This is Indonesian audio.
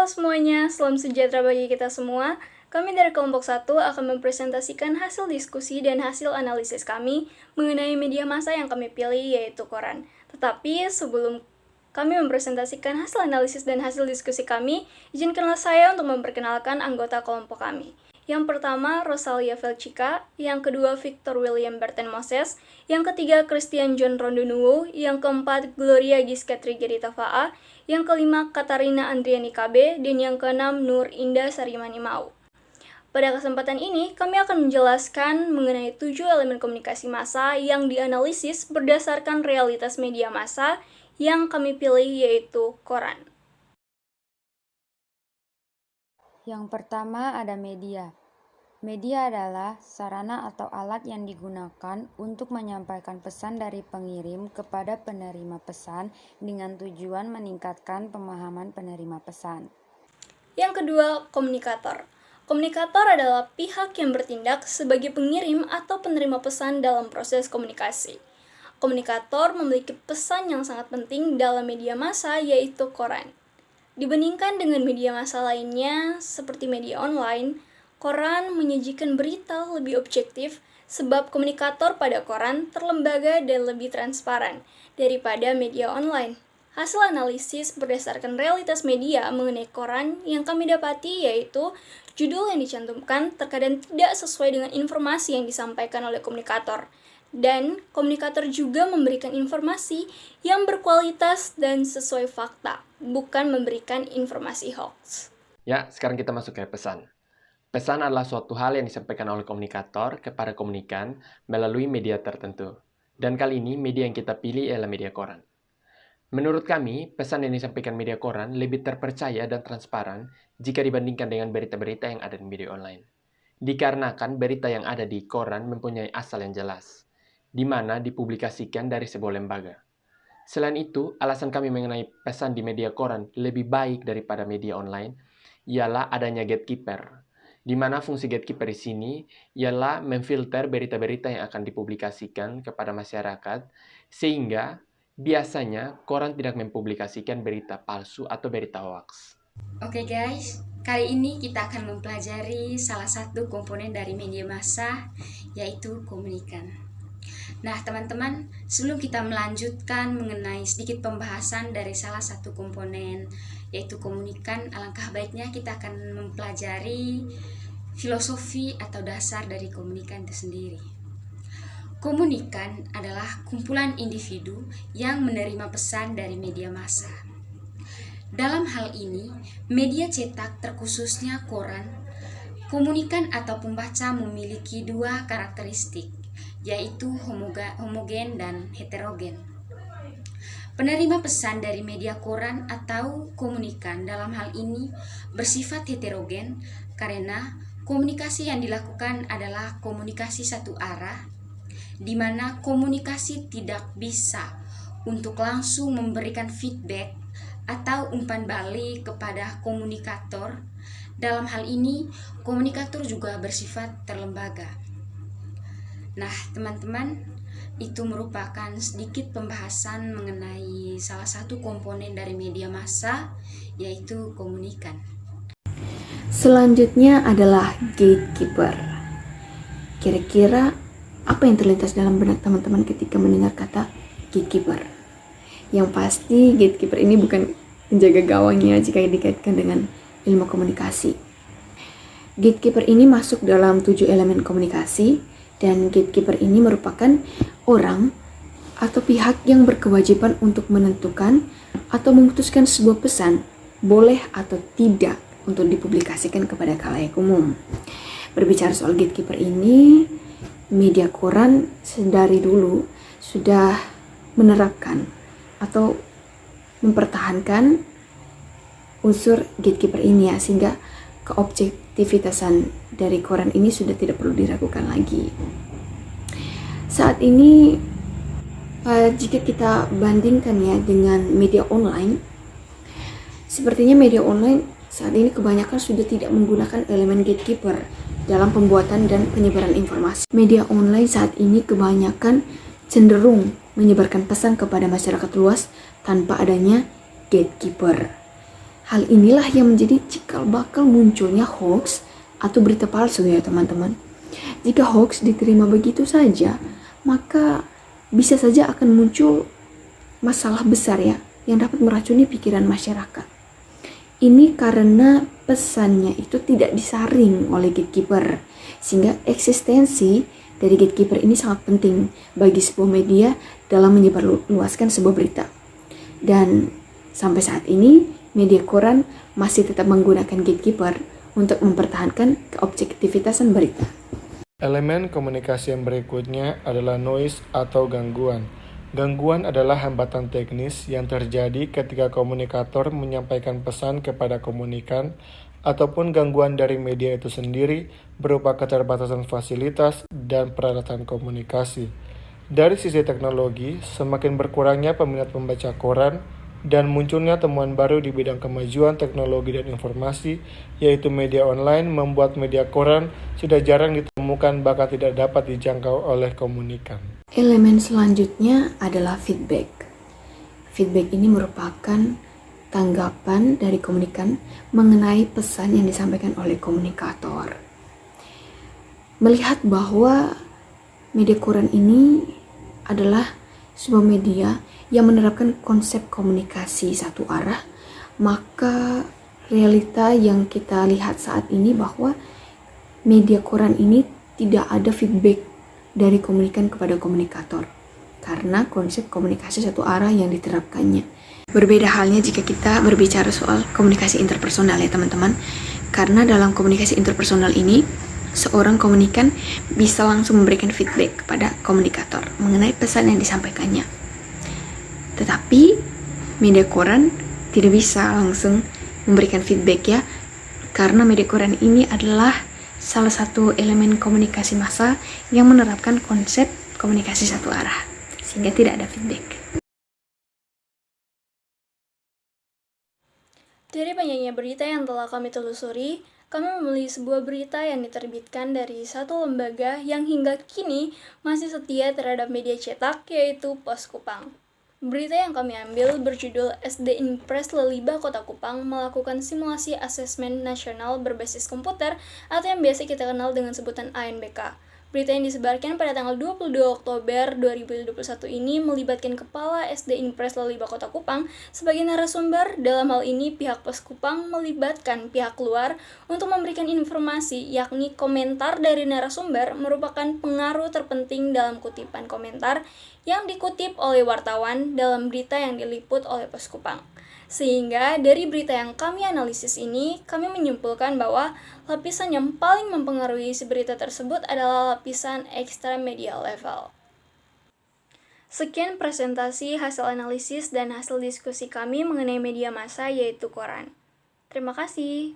semuanya, salam sejahtera bagi kita semua. Kami dari kelompok 1 akan mempresentasikan hasil diskusi dan hasil analisis kami mengenai media massa yang kami pilih, yaitu koran. Tetapi sebelum kami mempresentasikan hasil analisis dan hasil diskusi kami, izinkanlah saya untuk memperkenalkan anggota kelompok kami. Yang pertama, Rosalia Velchika, yang kedua, Victor William Berten Moses, yang ketiga, Christian John Rondonuwo, yang keempat, Gloria Giska Trigerita Faa, yang kelima, Katarina Andriani KB, dan yang keenam, Nur Indah Sarimani Mau. Pada kesempatan ini, kami akan menjelaskan mengenai 7 elemen komunikasi massa yang dianalisis berdasarkan realitas media massa yang kami pilih, yaitu koran. Yang pertama ada media. Media adalah sarana atau alat yang digunakan untuk menyampaikan pesan dari pengirim kepada penerima pesan dengan tujuan meningkatkan pemahaman penerima pesan. Yang kedua, komunikator. Komunikator adalah pihak yang bertindak sebagai pengirim atau penerima pesan dalam proses komunikasi. Komunikator memiliki pesan yang sangat penting dalam media massa, yaitu koran. Dibandingkan dengan media massa lainnya seperti media online, koran menyajikan berita lebih objektif sebab komunikator pada koran terlembaga dan lebih transparan daripada media online. Hasil analisis berdasarkan realitas media mengenai koran yang kami dapati yaitu judul yang dicantumkan terkadang tidak sesuai dengan informasi yang disampaikan oleh komunikator. Dan komunikator juga memberikan informasi yang berkualitas dan sesuai fakta, bukan memberikan informasi hoax. Ya, sekarang kita masuk ke pesan. Pesan adalah suatu hal yang disampaikan oleh komunikator kepada komunikan melalui media tertentu. Dan kali ini media yang kita pilih adalah media koran. Menurut kami, pesan yang disampaikan media koran lebih terpercaya dan transparan jika dibandingkan dengan berita-berita yang ada di media online. Dikarenakan berita yang ada di koran mempunyai asal yang jelas, di mana dipublikasikan dari sebuah lembaga. Selain itu, alasan kami mengenai pesan di media koran lebih baik daripada media online ialah adanya gatekeeper, di mana fungsi gatekeeper di sini ialah memfilter berita-berita yang akan dipublikasikan kepada masyarakat, sehingga biasanya koran tidak mempublikasikan berita palsu atau berita hoax. Oke guys, kali ini kita akan mempelajari salah satu komponen dari media massa, yaitu komunikan. Nah teman-teman, sebelum kita melanjutkan mengenai sedikit pembahasan dari salah satu komponen, yaitu komunikan, alangkah baiknya kita akan mempelajari filosofi atau dasar dari komunikan itu sendiri. Komunikan adalah kumpulan individu yang menerima pesan dari media massa. Dalam hal ini, media cetak terkhususnya koran, komunikan atau pembaca memiliki dua karakteristik, yaitu homogen dan heterogen. Penerima pesan dari media koran atau komunikan dalam hal ini bersifat heterogen karena komunikasi yang dilakukan adalah komunikasi satu arah, di mana komunikasi tidak bisa untuk langsung memberikan feedback atau umpan balik kepada komunikator. Dalam hal ini, komunikator juga bersifat terlembaga. Nah, teman-teman, itu merupakan sedikit pembahasan mengenai salah satu komponen dari media massa, yaitu komunikan. Selanjutnya adalah gatekeeper. Kira-kira apa yang terlintas dalam benak teman-teman ketika mendengar kata gatekeeper? Yang pasti gatekeeper ini bukan penjaga gawangnya jika dikaitkan dengan ilmu komunikasi. Gatekeeper ini masuk dalam 7 elemen komunikasi, dan gatekeeper ini merupakan orang atau pihak yang berkewajiban untuk menentukan atau memutuskan sebuah pesan boleh atau tidak untuk dipublikasikan kepada khalayak umum. Berbicara soal gatekeeper ini, media koran dari dulu sudah menerapkan atau mempertahankan unsur gatekeeper ini ya, sehingga keobjektivitasan dari koran ini sudah tidak perlu diragukan lagi. Saat ini jika kita bandingkan ya dengan media online, sepertinya media online saat ini kebanyakan sudah tidak menggunakan elemen gatekeeper dalam pembuatan dan penyebaran informasi. Media online saat ini kebanyakan cenderung menyebarkan pesan kepada masyarakat luas tanpa adanya gatekeeper. Hal inilah yang menjadi cikal bakal munculnya hoax atau berita palsu ya teman-teman. Jika hoax diterima begitu saja, maka bisa saja akan muncul masalah besar ya, yang dapat meracuni pikiran masyarakat. Ini karena pesannya itu tidak disaring oleh gatekeeper, sehingga eksistensi dari gatekeeper ini sangat penting bagi sebuah media dalam menyebarluaskan sebuah berita. Dan sampai saat ini, media koran masih tetap menggunakan gatekeeper untuk mempertahankan keobjektivitasan berita. Elemen komunikasi yang berikutnya adalah noise atau gangguan. Gangguan adalah hambatan teknis yang terjadi ketika komunikator menyampaikan pesan kepada komunikan ataupun gangguan dari media itu sendiri berupa keterbatasan fasilitas dan peralatan komunikasi. Dari sisi teknologi, semakin berkurangnya peminat membaca koran dan munculnya temuan baru di bidang kemajuan teknologi dan informasi, yaitu media online, membuat media koran sudah jarang ditemukan bahkan tidak dapat dijangkau oleh komunikan. Elemen selanjutnya adalah feedback. Feedback ini merupakan tanggapan dari komunikan mengenai pesan yang disampaikan oleh komunikator. Melihat bahwa media koran ini adalah sebuah media yang menerapkan konsep komunikasi satu arah, maka realita yang kita lihat saat ini bahwa media koran ini tidak ada feedback dari komunikan kepada komunikator karena konsep komunikasi satu arah yang diterapkannya. Berbeda halnya jika kita berbicara soal komunikasi interpersonal ya teman-teman, karena dalam komunikasi interpersonal ini seorang komunikan bisa langsung memberikan feedback kepada komunikator mengenai pesan yang disampaikannya. Tetapi media koran tidak bisa langsung memberikan feedback ya, karena media koran ini adalah salah satu elemen komunikasi massa yang menerapkan konsep komunikasi satu arah, sehingga tidak ada feedback. Dari banyaknya berita yang telah kami telusuri, kami memilih sebuah berita yang diterbitkan dari satu lembaga yang hingga kini masih setia terhadap media cetak, yaitu Pos Kupang. Berita yang kami ambil berjudul SD Impres Leliba Kota Kupang melakukan simulasi asesmen nasional berbasis komputer atau yang biasa kita kenal dengan sebutan ANBK. Berita yang disebarkan pada tanggal 22 Oktober 2021 ini melibatkan Kepala SD Impres Leliba Kota Kupang sebagai narasumber. Dalam hal ini pihak Pos Kupang melibatkan pihak luar untuk memberikan informasi, yakni komentar dari narasumber merupakan pengaruh terpenting dalam kutipan komentar yang dikutip oleh wartawan dalam berita yang diliput oleh Pos Kupang. Sehingga dari berita yang kami analisis ini, kami menyimpulkan bahwa lapisan yang paling mempengaruhi si berita tersebut adalah lapisan extramedia level. Sekian presentasi hasil analisis dan hasil diskusi kami mengenai media massa yaitu koran. Terima kasih.